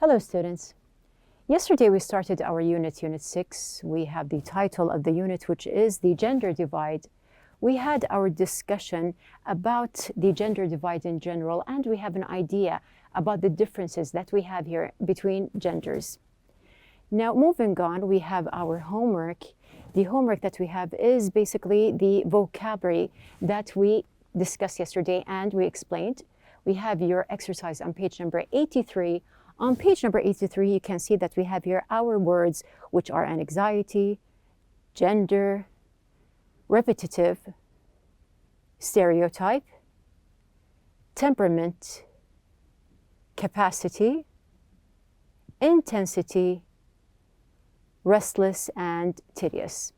Hello students. Yesterday we started our unit 6. We have the title of the unit, which is the gender divide. We had our discussion about the gender divide in general, and we have an idea about the differences that we have here between genders. Now moving on, we have our homework. The homework that we have is basically the vocabulary that we discussed yesterday and we explained. We have your exercise on page number 83. On page number 83, you can see that we have here our words, which are anxiety, gender, repetitive, stereotype, temperament, capacity, intensity, restless, and tedious.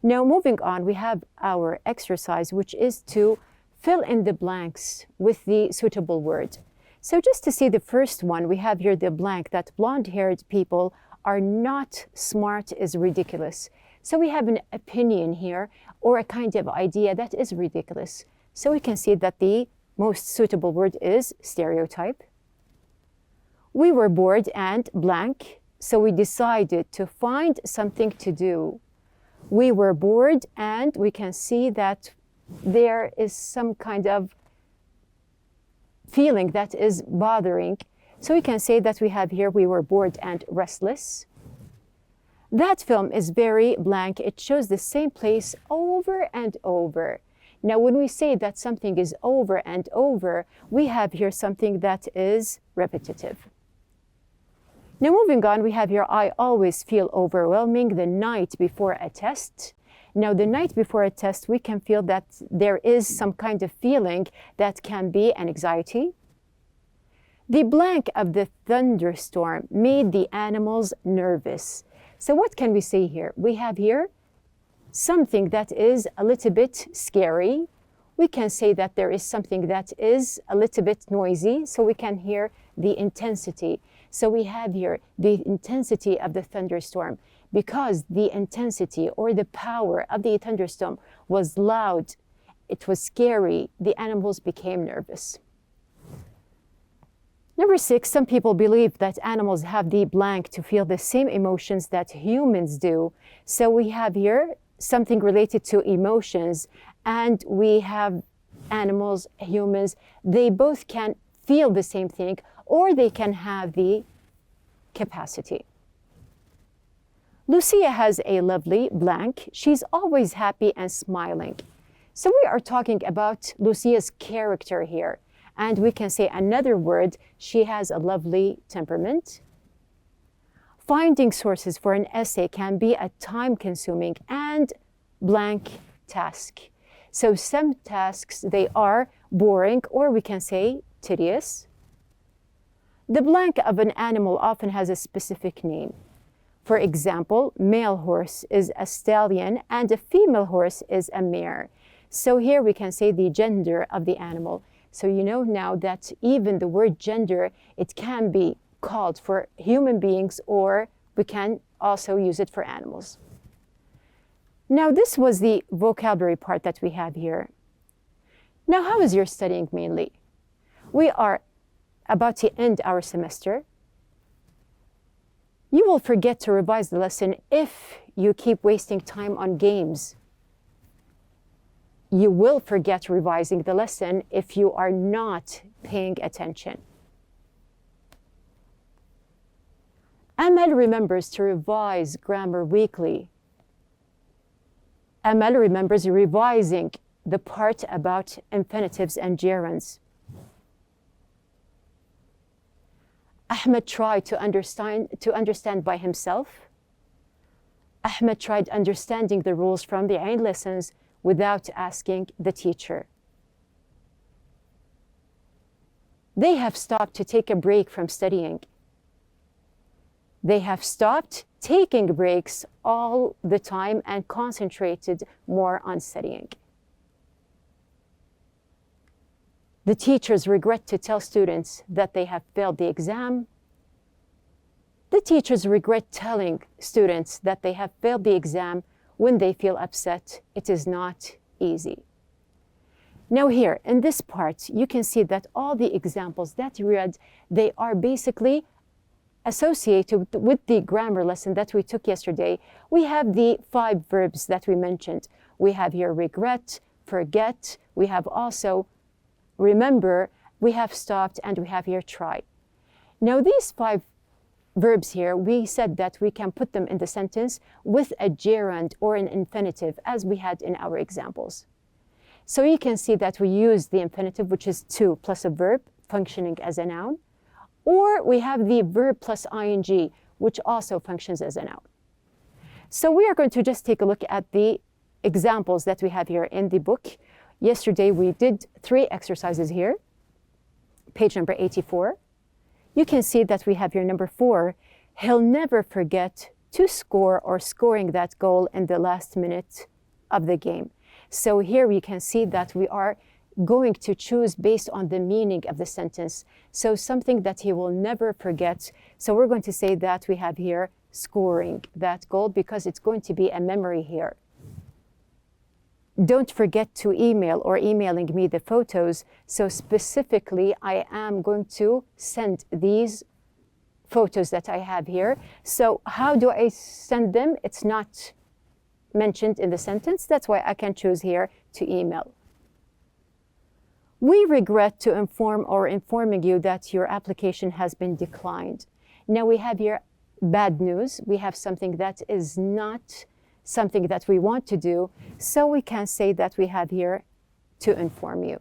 Now moving on, we have our exercise, which is to fill in the blanks with the suitable word. So just to see the first one, we have here the blank that blonde-haired people are not smart is ridiculous. So we have an opinion here or a kind of idea that is ridiculous. So we can see that the most suitable word is stereotype. We were bored and blank, so we decided to find something to do. We were bored and we can see that there is some kind of feeling that is bothering. So we can say that we have here, we were bored and restless. That film is very blank. It shows the same place over and over. Now, when we say that something is over and over, we have here something that is repetitive. Now, moving on, we have here, I always feel overwhelming the night before a test. Now, the night before a test, we can feel that there is some kind of feeling that can be an anxiety. The blank of the thunderstorm made the animals nervous. So what can we say here? We have here something that is a little bit scary. We can say that there is something that is a little bit noisy, so we can hear the intensity. So we have here the intensity of the thunderstorm. Because the intensity or the power of the thunderstorm was loud, it was scary, the animals became nervous. Number 6, some people believe that animals have the blank to feel the same emotions that humans do. So we have here something related to emotions, and we have animals, humans, they both can feel the same thing, or they can have the capacity. Lucia has a lovely blank. She's always happy and smiling. So we are talking about Lucia's character here. And we can say another word, she has a lovely temperament. Finding sources for an essay can be a time-consuming and blank task. So some tasks, they are boring, or we can say tedious. The blank of an animal often has a specific name. For example, male horse is a stallion and a female horse is a mare. So here we can say the gender of the animal. So you know now that even the word gender, it can be called for human beings, or we can also use it for animals. Now this was the vocabulary part that we have here. Now how is your studying mainly? We are about to end our semester. You will forget to revise the lesson if you keep wasting time on games. You will forget revising the lesson if you are not paying attention. Amal remembers to revise grammar weekly. Amal remembers revising the part about infinitives and gerunds. Ahmed tried to understand by himself. Ahmed tried understanding the rules from the Ain lessons without asking the teacher. They have stopped to take a break from studying. They have stopped taking breaks all the time and concentrated more on studying. The teachers regret to tell students that they have failed the exam. The teachers regret telling students that they have failed the exam when they feel upset. It is not easy. Now here, in this part, you can see that all the examples that you read, they are basically associated with the grammar lesson that we took yesterday, we have the 5 verbs that we mentioned. We have here regret, forget, we have also remember, we have stopped, and we have here try. Now these 5 verbs here, we said that we can put them in the sentence with a gerund or an infinitive, as we had in our examples. So you can see that we use the infinitive, which is to plus a verb functioning as a noun, or we have the verb plus ing, which also functions as a noun. So we are going to just take a look at the examples that we have here in the book. Yesterday we did 3 exercises here. Page number 84. You can see that we have here number 4. He'll never forget to score or scoring that goal in the last minute of the game. So here we can see that we are going to choose based on the meaning of the sentence. So something that he will never forget. So we're going to say that we have here scoring that goal because it's going to be a memory here. Don't forget to email or emailing me the photos. So specifically, I am going to send these photos that I have here. So how do I send them? It's not mentioned in the sentence. That's why I can choose here to email. We regret to informing you that your application has been declined. Now we have here bad news. We have something that is not something that we want to do. So we can say that we have here to inform you.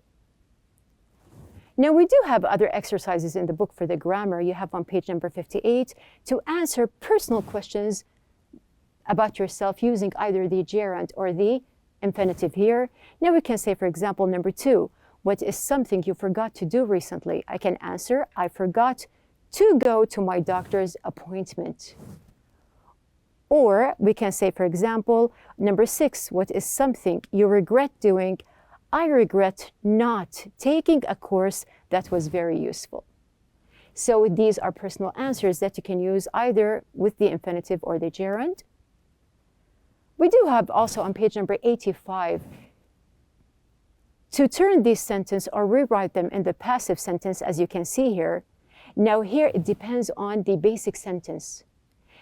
Now we do have other exercises in the book for the grammar. You have on page number 58 to answer personal questions about yourself using either the gerund or the infinitive here. Now we can say, for example, number 2, what is something you forgot to do recently? I can answer, I forgot to go to my doctor's appointment. Or we can say, for example, number 6, what is something you regret doing? I regret not taking a course that was very useful. So these are personal answers that you can use either with the infinitive or the gerund. We do have also on page number 85 to turn this sentence or rewrite them in the passive sentence, as you can see here. Now here it depends on the basic sentence.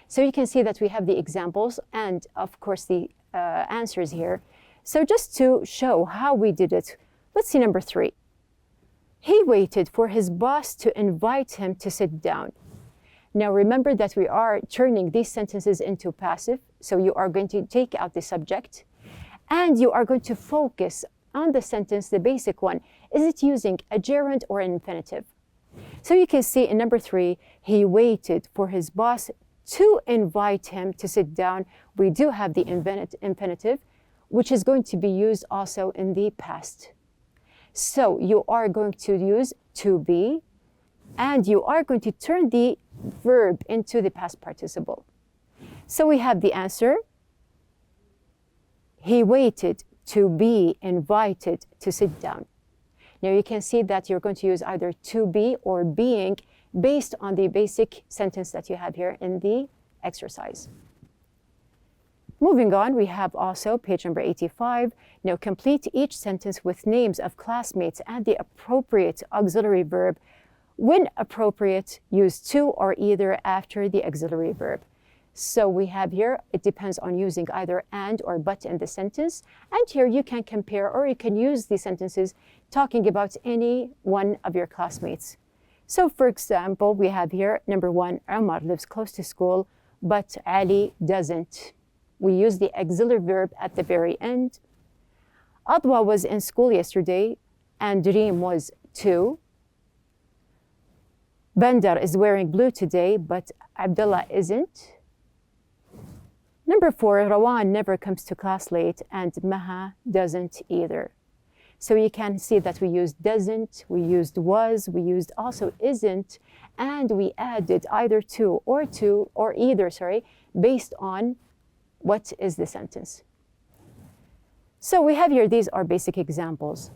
So you can see that we have the examples and of course the answers here. So just to show how we did it, let's see number 3. He waited for his boss to invite him to sit down. Now remember that we are turning these sentences into passive. So you are going to take out the subject and you are going to focus on the sentence, the basic one. Is it using a gerund or an infinitive? So you can see in number 3, he waited for his boss to invite him to sit down. We do have the infinitive, which is going to be used also in the past. So you are going to use to be, and you are going to turn the verb into the past participle. So we have the answer. He waited to be invited to sit down. Now you can see that you're going to use either to be or being based on the basic sentence that you have here in the exercise. Moving on, we have also page number 85. Now complete each sentence with names of classmates and the appropriate auxiliary verb. When appropriate, use to or either after the auxiliary verb. So we have here, it depends on using either and or but in the sentence. And here you can compare or you can use the sentences talking about any one of your classmates. So for example, we have here number 1, Omar lives close to school, but Ali doesn't. We use the auxiliary verb at the very end. Adwa was in school yesterday and Reem was too. Bandar is wearing blue today, but Abdullah isn't. Number 4, Rawan never comes to class late and Maha doesn't either. So you can see that we used doesn't, we used was, we used also isn't, and we added either to or either, based on what is the sentence. So we have here, these are basic examples.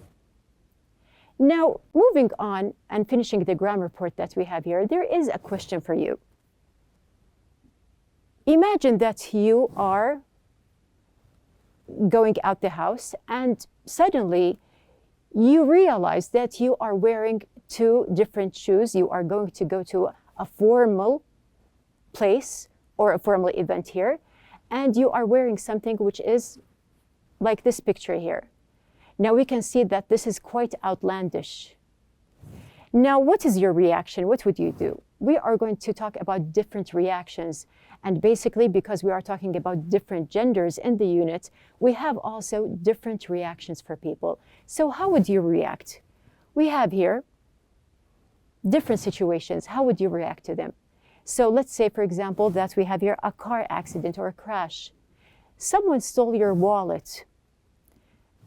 Now, moving on and finishing the grammar report that we have here, there is a question for you. Imagine that you are going out the house and suddenly you realize that you are wearing 2 different shoes. You are going to go to a formal place or a formal event here, and you are wearing something which is like this picture here. Now we can see that this is quite outlandish. Now, what is your reaction? What would you do? We are going to talk about different reactions. And basically, because we are talking about different genders in the unit, we have also different reactions for people. So how would you react? We have here different situations. How would you react to them? So let's say, for example, that we have here a car accident or a crash. Someone stole your wallet,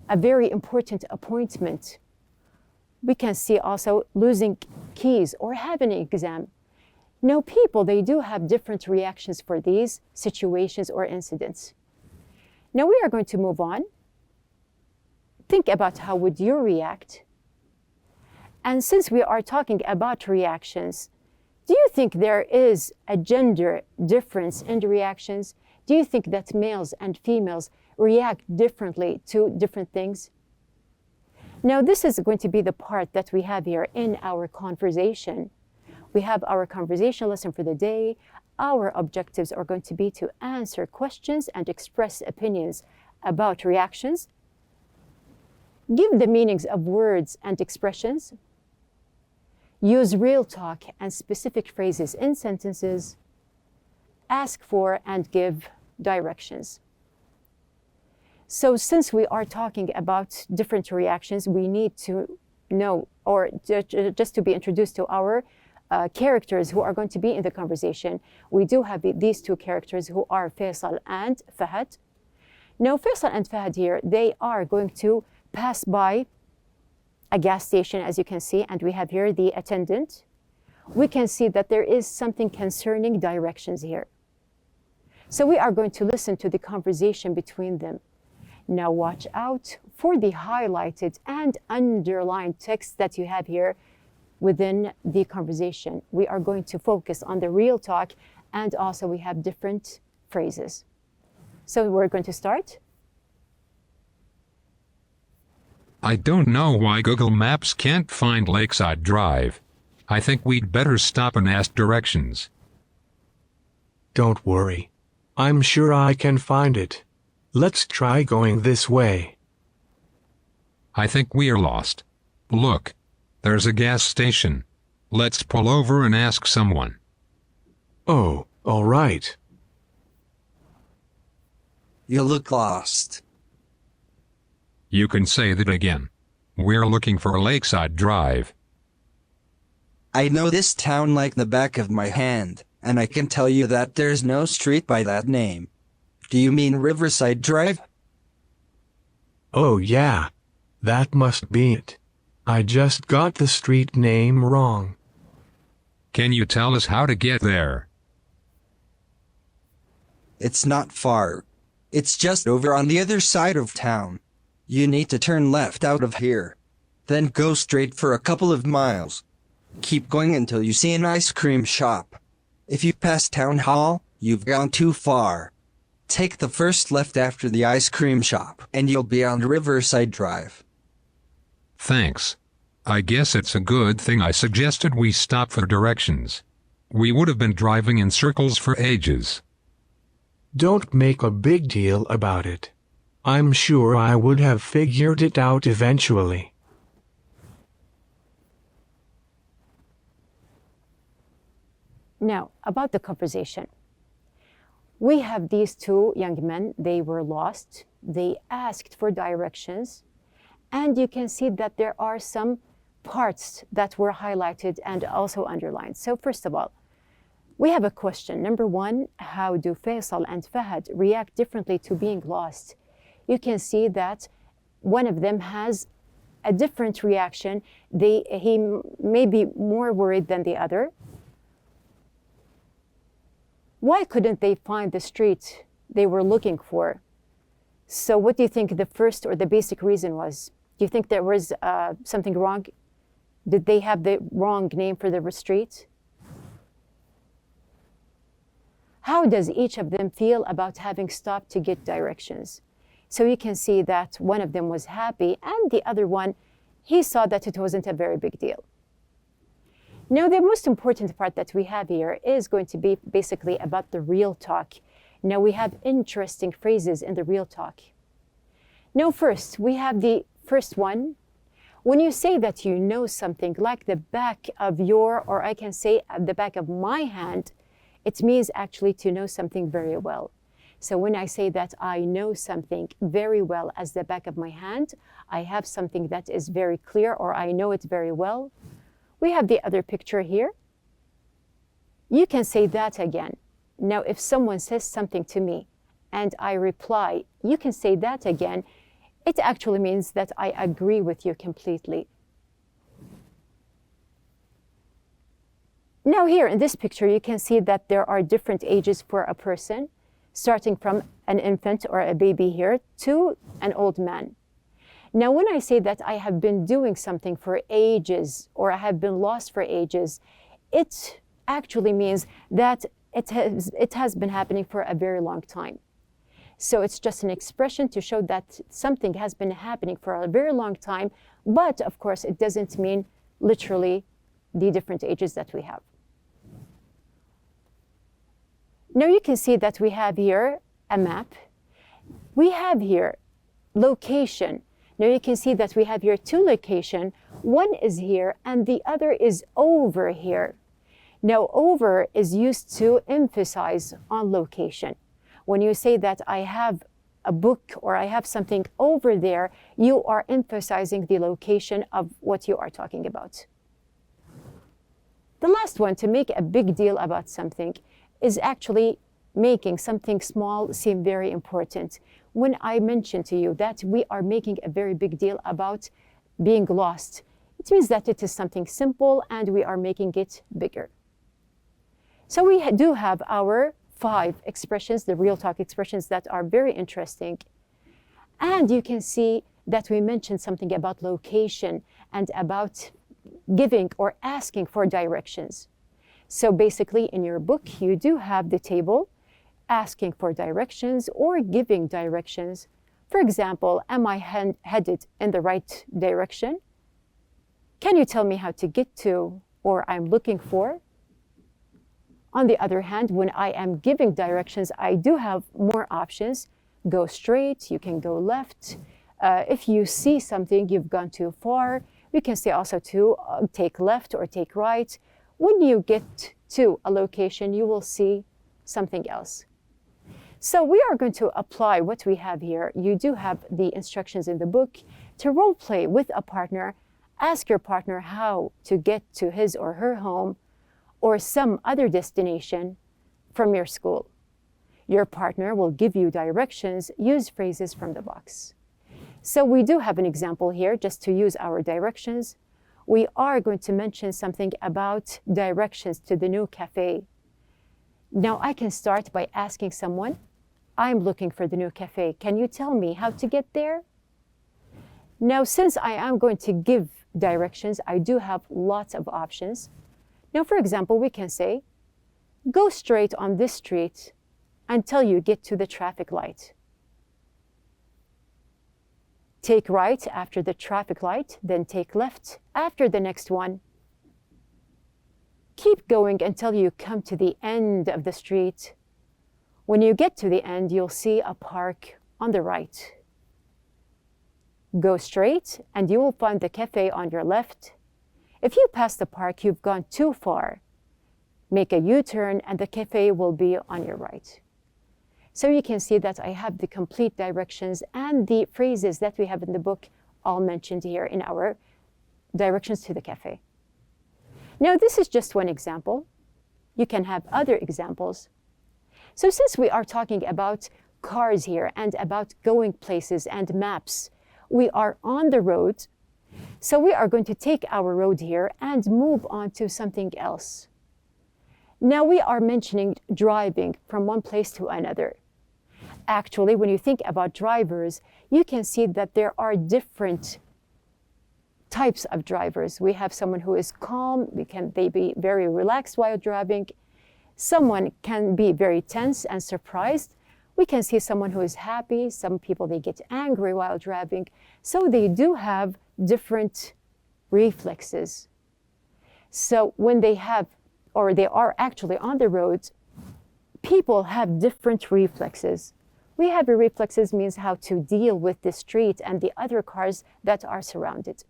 a very important appointment. We can see also losing keys or having an exam. Now, people, they do have different reactions for these situations or incidents. Now, we are going to move on. Think about how would you react. And since we are talking about reactions, do you think there is a gender difference in the reactions? Do you think that males and females react differently to different things? Now, this is going to be the part that we have here in our conversation. We have our conversation lesson for the day. Our objectives are going to be to answer questions and express opinions about reactions. Give the meanings of words and expressions. Use real talk and specific phrases in sentences. Ask for and give directions. So since we are talking about different reactions, we need to know, or just to be introduced to our characters who are going to be in the conversation. We do have these two characters who are Faisal and Fahad. Now, Faisal and Fahad here, they are going to pass by a gas station, as you can see, and we have here the attendant. We can see that there is something concerning directions here. So we are going to listen to the conversation between them. Now watch out for the highlighted and underlined text that you have here within the conversation. We are going to focus on the real talk, and also we have different phrases. So we're going to start. I don't know why Google Maps can't find Lakeside Drive. I think we'd better stop and ask directions. Don't worry. I'm sure I can find it. Let's try going this way. I think we're lost. Look, there's a gas station. Let's pull over and ask someone. Oh, all right. You look lost. You can say that again. We're looking for Lakeside Drive. I know this town like the back of my hand, and I can tell you that there's no street by that name. Do you mean Riverside Drive? Oh yeah. That must be it. I just got the street name wrong. Can you tell us how to get there? It's not far. It's just over on the other side of town. You need to turn left out of here. Then go straight for a couple of miles. Keep going until you see an ice cream shop. If you pass Town Hall, you've gone too far. Take the first left after the ice cream shop, and you'll be on Riverside Drive. Thanks. I guess it's a good thing I suggested we stop for directions. We would have been driving in circles for ages. Don't make a big deal about it. I'm sure I would have figured it out eventually. Now, about the conversation. We have these two young men. They were lost. They asked for directions. And you can see that there are some parts that were highlighted and also underlined. So first of all, we have a question. Number one, how do Faisal and Fahad react differently to being lost? You can see that one of them has a different reaction. He may be more worried than the other. Why couldn't they find the street they were looking for? So what do you think the first or the basic reason was? Do you think there was something wrong? Did they have the wrong name for the street? How does each of them feel about having stopped to get directions? So you can see that one of them was happy, and the other one, he saw that it wasn't a very big deal. Now, the most important part that we have here is going to be basically about the real talk. Now, we have interesting phrases in the real talk. Now, first, we have the first one. When you say that you know something like the back of your, or I can say at the back of my hand, it means actually to know something very well. So when I say that I know something very well as the back of my hand, I have something that is very clear, or I know it very well. We have the other picture here. You can say that again. Now, if someone says something to me and I reply, you can say that again. It actually means that I agree with you completely. Now here in this picture, you can see that there are different ages for a person, starting from an infant or a baby here to an old man. Now, when I say that I have been doing something for ages, or I have been lost for ages, it actually means that it has been happening for a very long time. So it's just an expression to show that something has been happening for a very long time, but of course it doesn't mean literally the different ages that we have. Now you can see that we have here a map. We have here location. Now you can see that we have here two locations. One is here and the other is over here. Now over is used to emphasize on location. When you say that I have a book or I have something over there, you are emphasizing the location of what you are talking about. The last one, to make a big deal about something, is actually making something small seem very important. When I mention to you that we are making a very big deal about being lost, it means that it is something simple and we are making it bigger. So we do have our 5 expressions, the real talk expressions that are very interesting. And you can see that we mentioned something about location and about giving or asking for directions. So basically in your book, you do have the table asking for directions or giving directions. For example, am I headed in the right direction? Can you tell me how to get to, or I'm looking for? On the other hand, when I am giving directions, I do have more options. Go straight, you can go left. If you see something, you've gone too far, we can say also to take left or take right. When you get to a location, you will see something else. So we are going to apply what we have here. You do have the instructions in the book to role play with a partner. Ask your partner how to get to his or her home or some other destination from your school. Your partner will give you directions. Use phrases from the box. So we do have an example here just to use our directions. We are going to mention something about directions to the new cafe. Now I can start by asking someone, I'm looking for the new cafe. Can you tell me how to get there? Now, since I am going to give directions, I do have lots of options. Now, for example, we can say, go straight on this street until you get to the traffic light. Take right after the traffic light, then take left after the next one. Keep going until you come to the end of the street. When you get to the end, you'll see a park on the right. Go straight and you will find the cafe on your left. If you pass the park, you've gone too far. Make a U-turn and the cafe will be on your right. So you can see that I have the complete directions and the phrases that we have in the book all mentioned here in our directions to the cafe. Now, this is just one example. You can have other examples. So since we are talking about cars here and about going places and maps, we are on the road. So we are going to take our road here and move on to something else. Now we are mentioning driving from one place to another. Actually, when you think about drivers, you can see that there are different types of drivers. We have someone who is calm, they be very relaxed while driving. Someone can be very tense and surprised. We can see someone who is happy. Some people, they get angry while driving. So they do have different reflexes. So when they have, or they are actually on the road, people have different reflexes. We have reflexes means how to deal with the street and the other cars that are surrounded.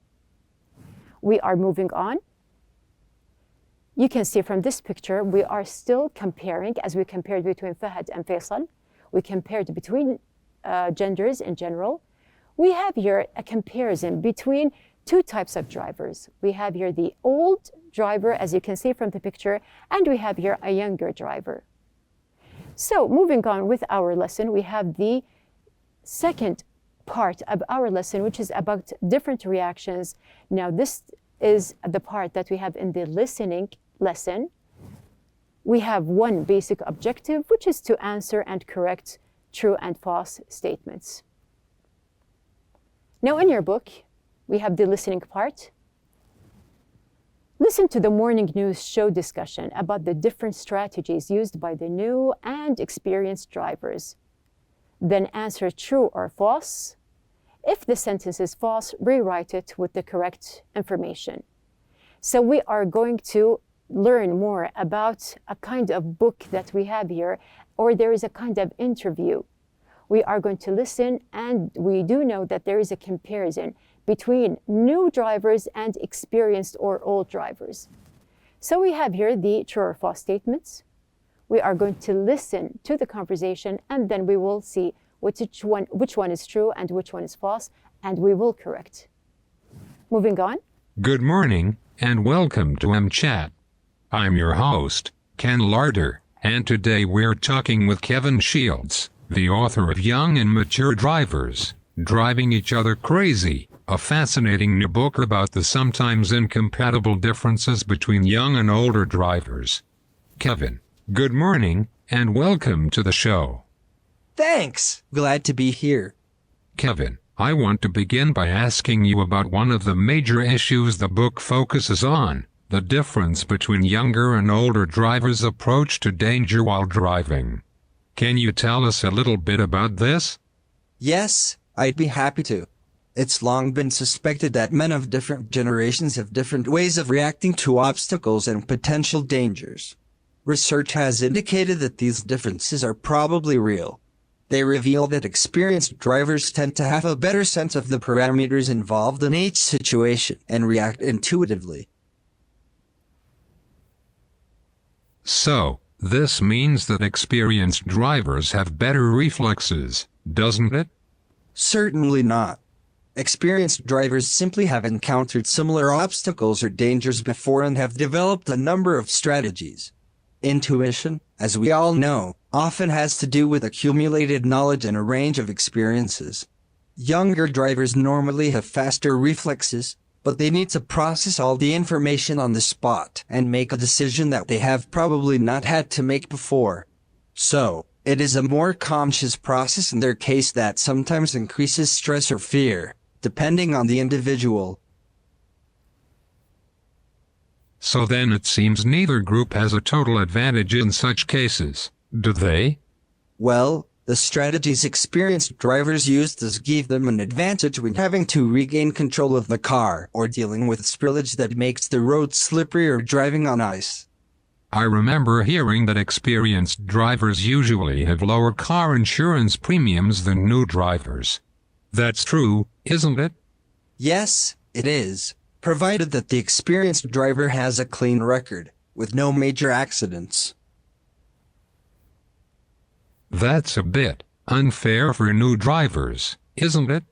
We are moving on. You can see from this picture, we are still comparing, as we compared between Fahad and Faisal. We compared between genders in general. We have here a comparison between two types of drivers. We have here the old driver, as you can see from the picture, and we have here a younger driver. So moving on with our lesson, we have the second part of our lesson, which is about different reactions. Now, this is the part that we have in the listening lesson. We have one basic objective, which is to answer and correct true and false statements. Now, in your book, we have the listening part. Listen to the morning news show discussion about the different strategies used by the new and experienced drivers. Then answer true or false. If the sentence is false, rewrite it with the correct information. So we are going to learn more about a kind of book that we have here, or there is a kind of interview. We are going to listen, and we do know that there is a comparison between new drivers and experienced or old drivers. So we have here the true or false statements. We are going to listen to the conversation, and then we will see which one is true and which one is false, and we will correct. Moving on. Good morning, and welcome to MChat. I'm your host, Ken Larder, and today we're talking with Kevin Shields, the author of Young and Mature Drivers, Driving Each Other Crazy, a fascinating new book about the sometimes incompatible differences between young and older drivers. Kevin, good morning, and welcome to the show. Thanks! Glad to be here. Kevin, I want to begin by asking you about one of the major issues the book focuses on, the difference between younger and older drivers' approach to danger while driving. Can you tell us a little bit about this? Yes, I'd be happy to. It's long been suspected that men of different generations have different ways of reacting to obstacles and potential dangers. Research has indicated that these differences are probably real. They reveal that experienced drivers tend to have a better sense of the parameters involved in each situation and react intuitively. So, this means that experienced drivers have better reflexes, doesn't it? Certainly not. Experienced drivers simply have encountered similar obstacles or dangers before and have developed a number of strategies. Intuition, as we all know, often has to do with accumulated knowledge and a range of experiences. Younger drivers normally have faster reflexes, but they need to process all the information on the spot and make a decision that they have probably not had to make before. So, it is a more conscious process in their case that sometimes increases stress or fear, depending on the individual. So then it seems neither group has a total advantage in such cases, do they? Well, the strategies experienced drivers use does give them an advantage when having to regain control of the car or dealing with spillage that makes the road slippery or driving on ice. I remember hearing that experienced drivers usually have lower car insurance premiums than new drivers. That's true, isn't it? Yes, it is, provided that the experienced driver has a clean record, with no major accidents. That's a bit unfair for new drivers, isn't it?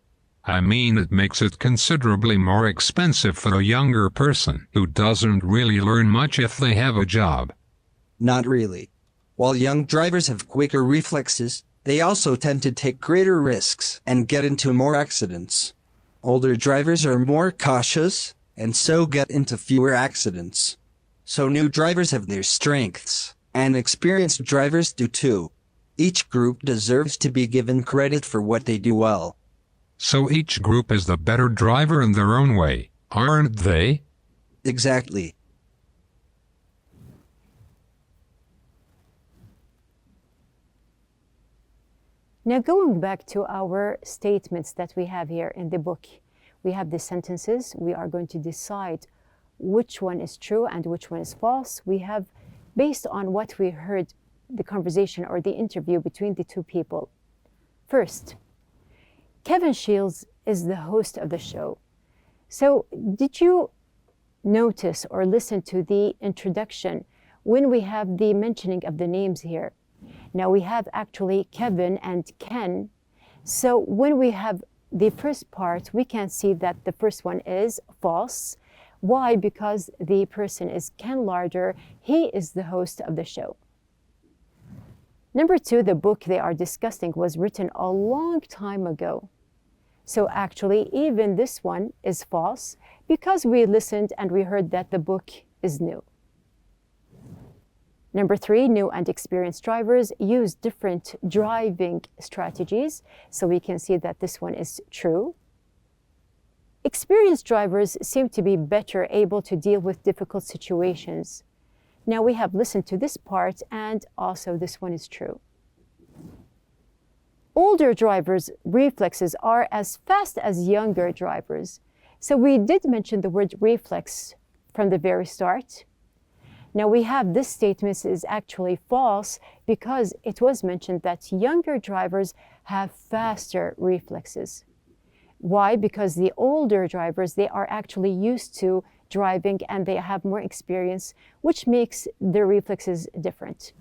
I mean, it makes it considerably more expensive for a younger person who doesn't really learn much if they have a job. Not really. While young drivers have quicker reflexes, they also tend to take greater risks and get into more accidents. Older drivers are more cautious, and so get into fewer accidents. So new drivers have their strengths, and experienced drivers do too. Each group deserves to be given credit for what they do well. So each group is the better driver in their own way, aren't they? Exactly. Now going back to our statements that we have here in the book, we have the sentences. We are going to decide which one is true and which one is false. We have, based on what we heard, the conversation or the interview between the two people. First, Kevin Shields is the host of the show. So did you notice or listen to the introduction when we have the mentioning of the names here? Now we have actually Kevin and Ken. So when we have the first part, we can see that the first one is false. Why? Because the person is Ken Larder. He is the host of the show. Number two, the book they are discussing was written a long time ago. So actually, even this one is false because we listened and we heard that the book is new. Number three, new and experienced drivers use different driving strategies. So we can see that this one is true. Experienced drivers seem to be better able to deal with difficult situations. Now we have listened to this part and also this one is true. Older drivers' reflexes are as fast as younger drivers. So we did mention the word reflex from the very start. Now we have this statement is actually false because it was mentioned that younger drivers have faster reflexes. Why? Because the older drivers, they are actually used to driving and they have more experience, which makes their reflexes different.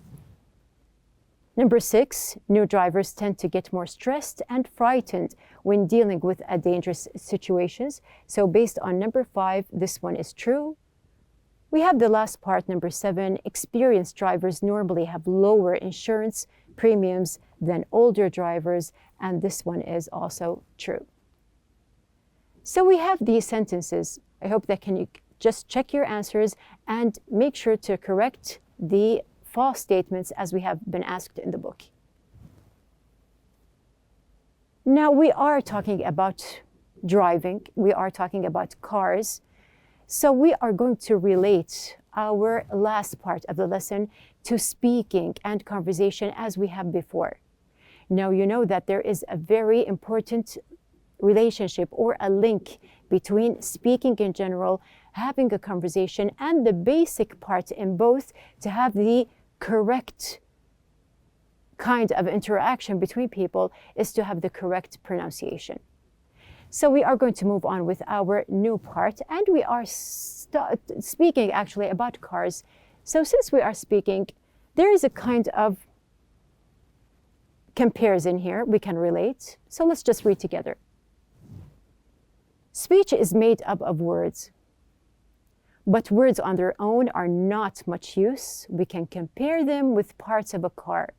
Number six, new drivers tend to get more stressed and frightened when dealing with dangerous situations. So based on number five, this one is true. We have the last part, number seven, experienced drivers normally have lower insurance premiums than older drivers, and this one is also true. So we have these sentences. I hope that you just check your answers and make sure to correct the false statements as we have been asked in the book. Now we are talking about driving. We are talking about cars. So we are going to relate our last part of the lesson to speaking and conversation as we have before. Now you know that there is a very important relationship or a link between speaking in general, having a conversation, and the basic part in both to have the correct kind of interaction between people is to have the correct pronunciation. So we are going to move on with our new part, and we are speaking actually about cars. So since we are speaking, there is a kind of comparison here we can relate. So let's just read together. Speech is made up of words, but words on their own are not much use. We can compare them with parts of a car.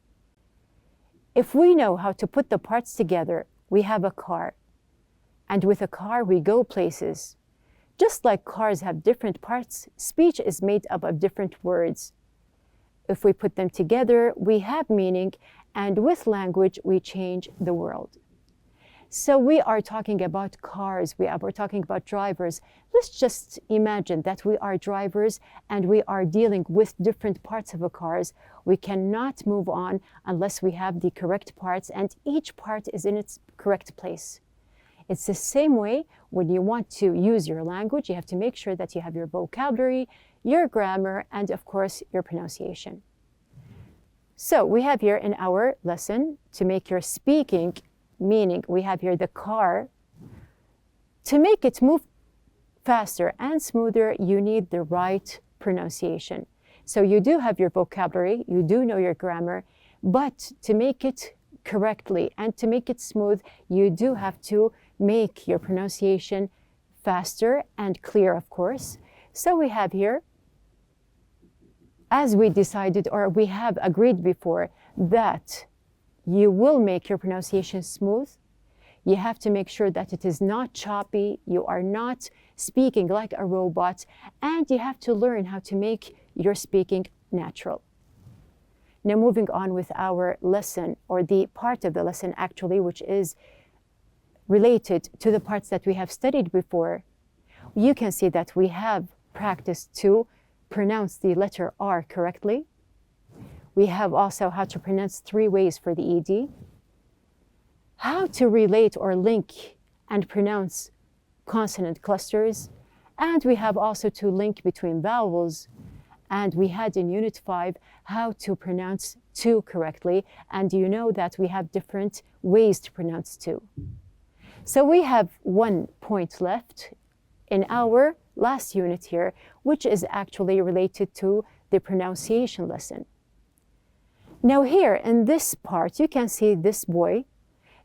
If we know how to put the parts together, we have a car. And with a car, we go places. Just like cars have different parts, speech is made up of different words. If we put them together, we have meaning, and with language, we change the world. So we are talking about cars, we're talking about drivers. Let's just imagine that we are drivers and we are dealing with different parts of a cars. We cannot move on unless we have the correct parts, and each part is in its correct place. It's the same way when you want to use your language, you have to make sure that you have your vocabulary, your grammar, and of course, your pronunciation. So we have here in our lesson to make your speaking, meaning we have here the car. To make it move faster and smoother, you need the right pronunciation. So you do have your vocabulary, you do know your grammar, but to make it correctly and to make it smooth, you do have to make your pronunciation faster and clear, of course. So we have here, as we decided or we have agreed before, that you will make your pronunciation smooth. You have to make sure that it is not choppy, you are not speaking like a robot, and you have to learn how to make your speaking natural. Now moving on with our lesson, or the part of the lesson actually, which is related to the parts that we have studied before, you can see that we have practiced to pronounce the letter R correctly. We have also how to pronounce 3 ways for the ED, how to relate or link and pronounce consonant clusters, And we have also to link between vowels. And we had in Unit 5 how to pronounce to correctly. And you know that we have different ways to pronounce to. So we have 1 point left in our last unit here, which is actually related to the pronunciation lesson. Now here in this part, you can see this boy.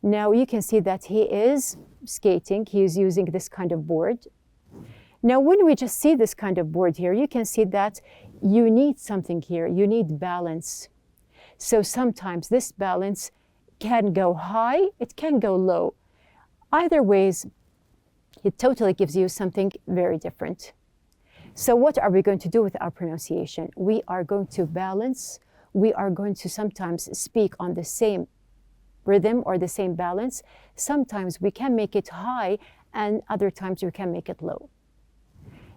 Now you can see that he is skating. He is using this kind of board. Now when we just see this kind of board here, you can see that you need something here. You need balance. So sometimes this balance can go high, it can go low. Either ways, it totally gives you something very different. So what are we going to do with our pronunciation? We are going to balance. We are going to sometimes speak on the same rhythm or the same balance. Sometimes we can make it high and other times we can make it low.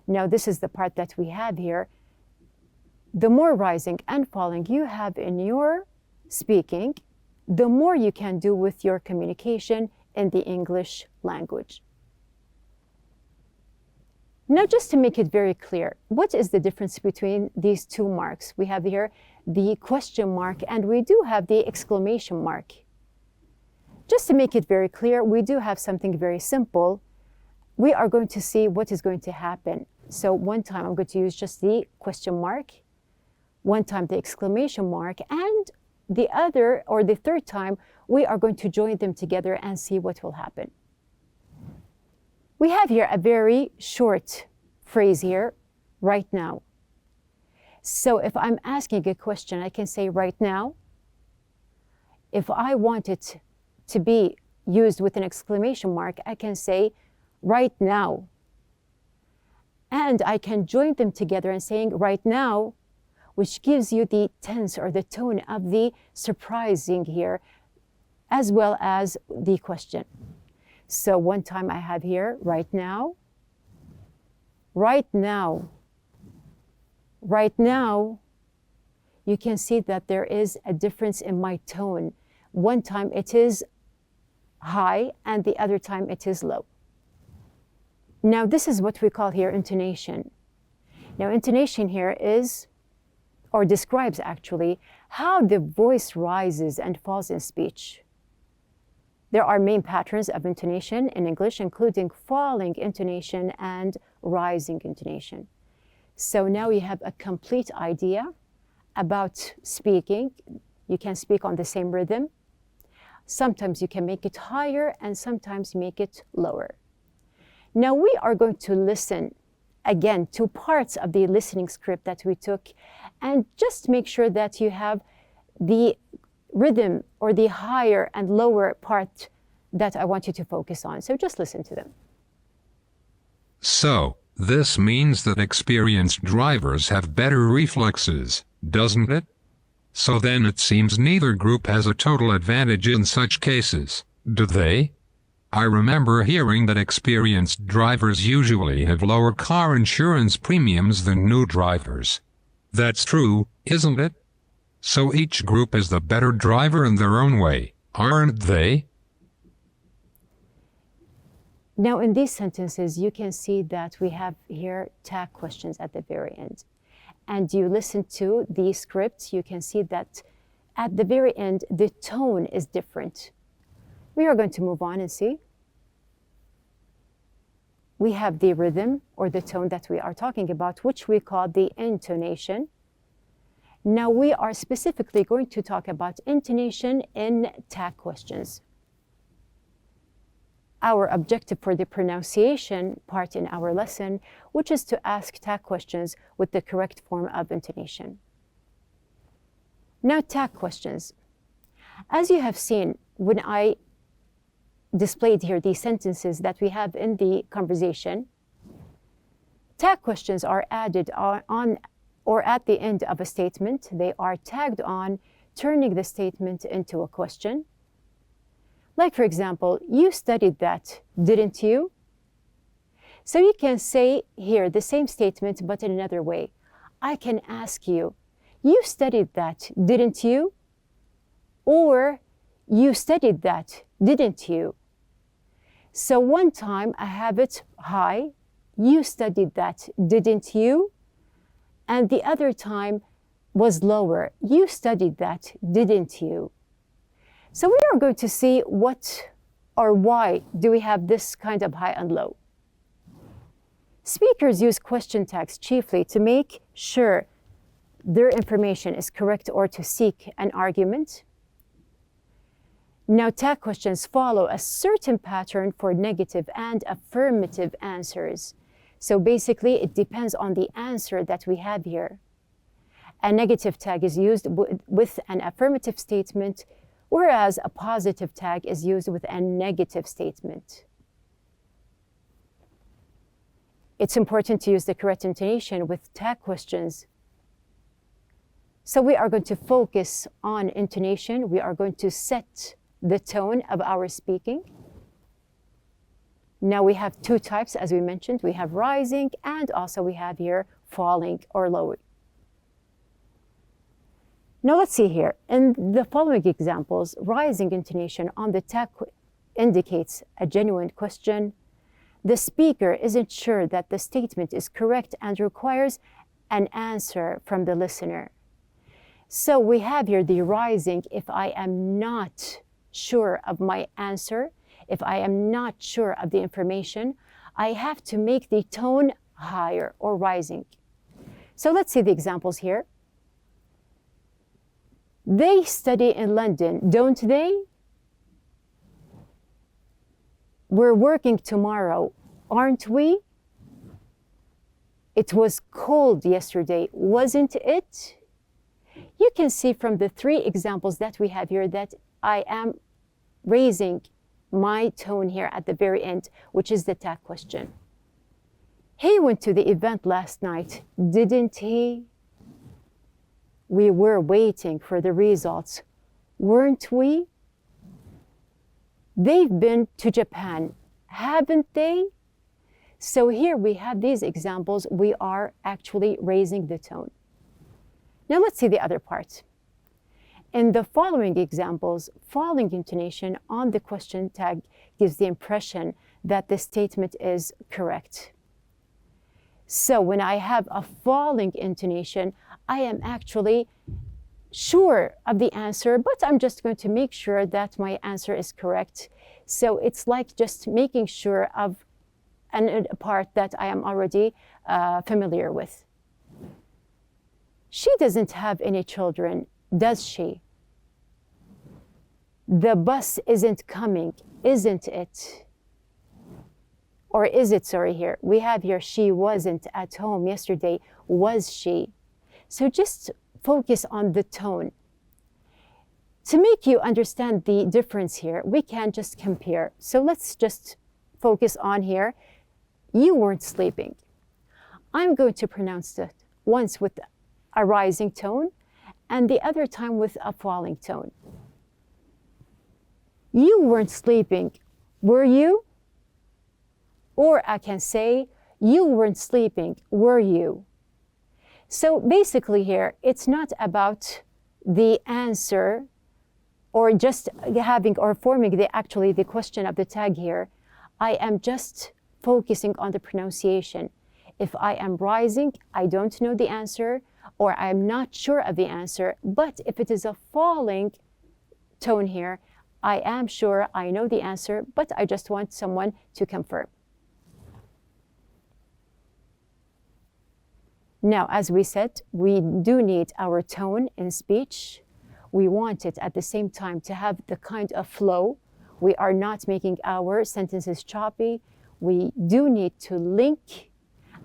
Now this is the part that we have here. The more rising and falling you have in your speaking, the more you can do with your communication in the English language. Now, just to make it very clear, what is the difference between these two marks? We have here the question mark and we do have the exclamation mark. Just to make it very clear, we do have something very simple. We are going to see what is going to happen. So one time I'm going to use just the question mark, one time the exclamation mark, and the other or the third time, we are going to join them together and see what will happen. We have here a very short phrase here, right now. So if I'm asking a question, I can say right now. If I want it to be used with an exclamation mark, I can say right now. And I can join them together and saying right now, which gives you the tense or the tone of the surprising here, as well as the question. So one time I have here, right now, right now, right now. You can see that there is a difference in my tone. One time it is high and the other time it is low. Now this is what we call here intonation. Now intonation here is, or describes actually, how the voice rises and falls in speech. There are main patterns of intonation in English, including falling intonation and rising intonation. So now you have a complete idea about speaking. You can speak on the same rhythm. Sometimes you can make it higher and sometimes make it lower. Now we are going to listen again to parts of the listening script that we took and just make sure that you have the rhythm or the higher and lower part that I want you to focus on. So just listen to them. So, this means that experienced drivers have better reflexes, doesn't it? So then it seems neither group has a total advantage in such cases, do they? I remember hearing that experienced drivers usually have lower car insurance premiums than new drivers. That's true, isn't it? So each group is the better driver in their own way, aren't they? Now in these sentences, you can see that we have here tag questions at the very end. And you listen to the script, you can see that at the very end, the tone is different. We are going to move on and see. We have the rhythm or the tone that we are talking about, which we call the intonation. Now we are specifically going to talk about intonation in tag questions. Our objective for the pronunciation part in our lesson, which is to ask tag questions with the correct form of intonation. Now tag questions. As you have seen, when I displayed here the sentences that we have in the conversation, tag questions are added on or at the end of a statement. They are tagged on, turning the statement into a question. Like, for example, you studied that, didn't you? So you can say here the same statement, but in another way. I can ask you, you studied that, didn't you? Or, you studied that, didn't you? So one time I have it high, You studied that, didn't you? And the other time was lower. You studied that, didn't you? So we are going to see what or why do we have this kind of high and low. Speakers use question tags chiefly to make sure their information is correct or to seek an argument. Now, tag questions follow a certain pattern for negative and affirmative answers. So basically, it depends on the answer that we have here. A negative tag is used with an affirmative statement, whereas a positive tag is used with a negative statement. It's important to use the correct intonation with tag questions. So we are going to focus on intonation. We are going to set the tone of our speaking. Now we have two types, as we mentioned. We have rising, and also we have here falling or lowering. Now let's see here. In the following examples, rising intonation on the tag indicates a genuine question. The speaker isn't sure that the statement is correct and requires an answer from the listener. So we have here the rising if I am not sure of my answer, if I am not sure of the information, I have to make the tone higher or rising. So let's see the examples here. They study in London, don't they? We're working tomorrow, aren't we? It was cold yesterday, wasn't it? You can see from the three examples that we have here that I am raising my tone here at the very end, which is the tag question. He went to the event last night, didn't he? We were waiting for the results, weren't we? They've been to Japan, haven't they? So here we have these examples. We are actually raising the tone. Now let's see the other part. In the following examples, falling intonation on the question tag gives the impression that the statement is correct. So when I have a falling intonation, I am actually sure of the answer, but I'm just going to make sure that my answer is correct. So it's like just making sure of a part that I am already familiar with. She doesn't have any children, does she? The bus isn't coming, isn't it? Or is it, sorry, here? We have here, she wasn't at home yesterday, was she? So just focus on the tone. To make you understand the difference here, we can just compare. So let's just focus on here. You weren't sleeping. I'm going to pronounce it once with a rising tone and the other time with a falling tone. You weren't sleeping, were you? Or I can say, you weren't sleeping, were you? So basically here, it's not about the answer or just having or forming the question of the tag here. I am just focusing on the pronunciation. If I am rising, I don't know the answer, or I am not sure of the answer. But if it is a falling tone here, I am sure I know the answer, but I just want someone to confirm. Now, as we said, we do need our tone in speech. We want it at the same time to have the kind of flow. We are not making our sentences choppy. We do need to link,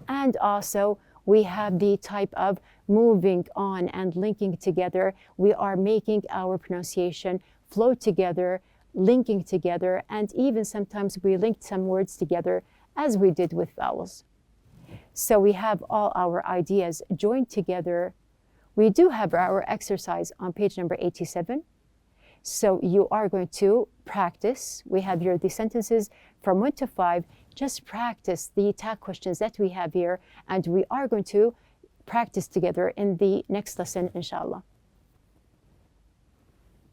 and also we have the type of moving on and linking together. We are making our pronunciation flow together, linking together, and even sometimes we linked some words together as we did with vowels. So we have all our ideas joined together. We do have our exercise on page number 87. So you are going to practice. We have here the sentences from 1 to 5. Just practice the tag questions that we have here, and we are going to practice together in the next lesson, inshallah.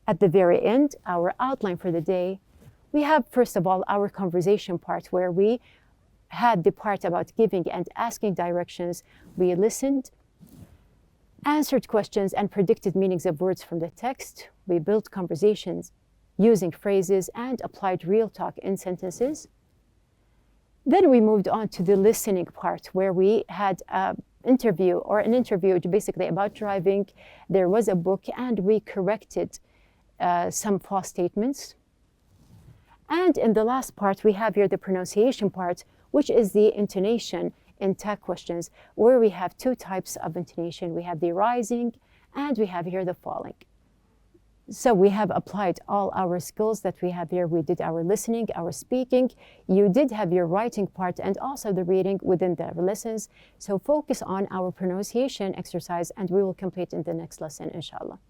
At the very end, our outline for the day, we have, first of all, our conversation part where we had the part about giving and asking directions. We listened, answered questions, and predicted meanings of words from the text. We built conversations using phrases and applied real talk in sentences. Then we moved on to the listening part, where we had an interview basically about driving. There was a book, and we corrected some false statements. And in the last part, we have here the pronunciation part, which is the intonation in tag questions, where we have two types of intonation. We have the rising, and we have here the falling. So we have applied all our skills that we have here. We did our listening, our speaking. You did have your writing part and also the reading within the lessons. So focus on our pronunciation exercise, and we will complete in the next lesson, inshallah.